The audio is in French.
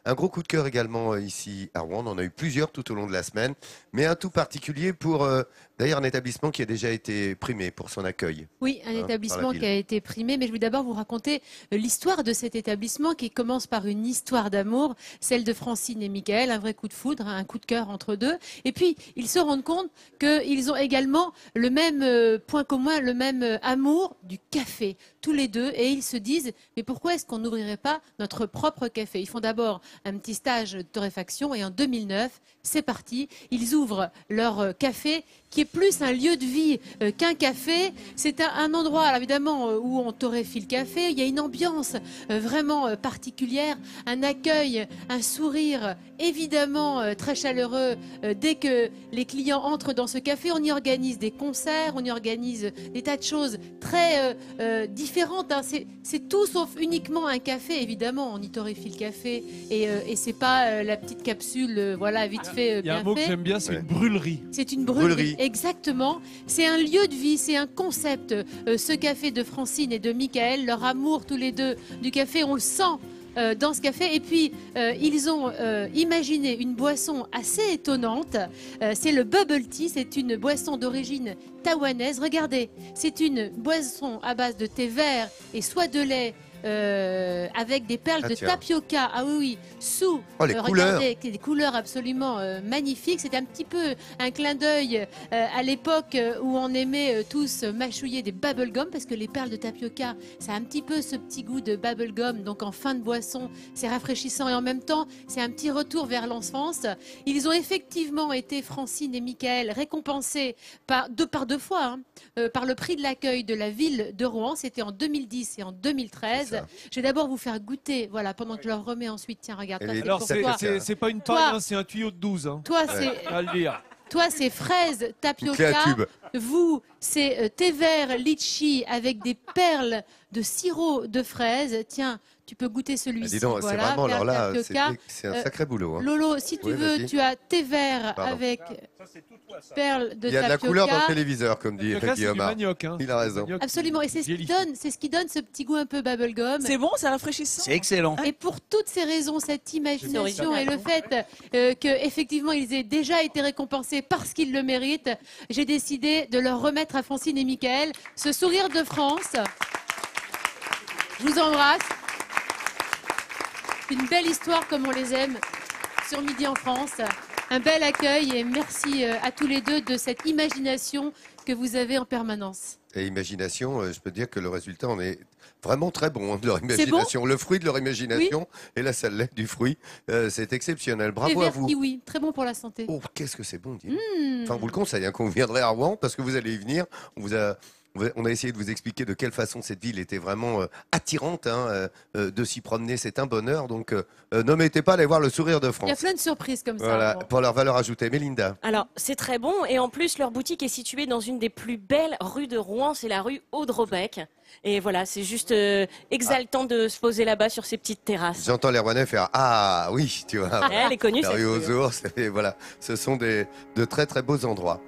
Un gros coup de cœur également ici à Rouen. On en a eu plusieurs tout au long de la semaine, mais un tout particulier pour d'ailleurs un établissement qui a déjà été primé pour son accueil. Oui, un Par la établissement ville. qui a été primé, mais je vais d'abord vous raconter l'histoire de cet établissement qui commence par une histoire d'amour, celle de Francine et Michael, un vrai coup de foudre, un coup de cœur entre deux. Et puis, ils se rendent compte qu'ils ont également le même point commun, le même amour du café, tous les deux. Et ils se disent, mais pourquoi est-ce qu'on n'ouvrirait pas notre propre café? Ils font d'abord un petit stage de torréfaction et en 2009, c'est parti, ils ouvrent leur café qui est plus un lieu de vie qu'un café. C'est un endroit, alors évidemment, où on torréfie le café. Il y a une ambiance vraiment particulière, un accueil, un sourire évidemment très chaleureux. Dès que les clients entrent dans ce café, on y organise des concerts, on y organise des tas de choses très différentes. Hein. C'est tout sauf uniquement un café, évidemment. On y torréfie le café et c'est pas la petite capsule, voilà, vite fait, Il y a bien un mot que fait. j'aime bien, c'est une brûlerie. C'est une brûlerie, exactement. C'est un lieu de vie, c'est un concept. Ce café de Francine et de Michael, leur amour tous les deux du café, on le sent dans ce café. Et puis, ils ont imaginé une boisson assez étonnante. C'est le bubble tea, c'est une boisson d'origine taïwanaise. Regardez, c'est une boisson à base de thé vert et soit de lait. Avec des perles de tiens. tapioca, ah oui, oui, sous, Oh, les couleurs. regardez, des couleurs absolument magnifiques. C'était un petit peu un clin d'œil à l'époque où on aimait tous mâchouiller des bubblegum, parce que les perles de tapioca, ça a un petit peu ce petit goût de bubblegum, donc en fin de boisson, c'est rafraîchissant et en même temps, c'est un petit retour vers l'enfance. Ils ont effectivement été, Francine et Michael, récompensés par deux fois, hein, par le prix de l'accueil de la ville de Rouen. C'était en 2010 et en 2013. Je vais d'abord vous faire goûter, voilà, pendant que je leur remets ensuite. Tiens, regarde. Et toi, les- c'est Alors, pour c'est- toi. c'est pas une Toi. paille, hein, c'est un tuyau de 12. Hein. Toi, À le dire. c'est fraises Une tapioca. clé à tube. Vous, c'est thé vert litchi avec des perles de sirop de fraises. Tiens, tu peux goûter Ah, celui-ci. dis donc, c'est Voilà, vraiment, alors perles là, tapioca. c'est un sacré boulot. Hein. Lolo, si tu Oui, veux, vas-y. tu as thé vert Pardon. avec perles de Il y a de la tapioca. couleur dans le téléviseur, comme dit Le cas, c'est du Guillaume. manioc. Hein. Il a raison. Manioc Absolument, et c'est ce qui donne ce petit goût un peu bubblegum. C'est bon, c'est rafraîchissant. C'est excellent. Et pour toutes ces raisons, cette imagination et original. le fait qu'effectivement ils aient déjà été récompensés parce qu'ils le méritent, j'ai décidé de leur remettre à Francine et Michael ce sourire de France. Je vous embrasse. Une belle histoire comme on les aime sur Midi en France. Un bel accueil et merci à tous les deux de cette imagination que vous avez en permanence. Et imagination, je peux dire que le résultat en est vraiment très bon, hein, de leur imagination. Le fruit de leur imagination et la salade du fruit, c'est exceptionnel. Bravo Et à vert vous. kiwi, très bon pour la santé. Oh, qu'est-ce que c'est bon, dis donc. Enfin, on vous le conseille, hein, quand vous viendrez à Rouen, parce que vous allez y venir. On a essayé de vous expliquer de quelle façon cette ville était vraiment attirante, hein, de s'y promener, c'est un bonheur. Donc, n'omettez pas d'aller voir le sourire de Il y a France. plein de surprises comme Voilà, ça. pour leur valeur ajoutée. Mélinda. Alors, c'est très bon. Et en plus, leur boutique est située dans une des plus belles rues de Rouen. C'est la rue Audrebec. Et voilà, c'est juste exaltant de se poser là-bas sur ces petites terrasses. J'entends les Rouennais faire ah oui, tu vois. Elle est connue, La cette rue rue. aux ours, et voilà, ce sont de très très beaux endroits.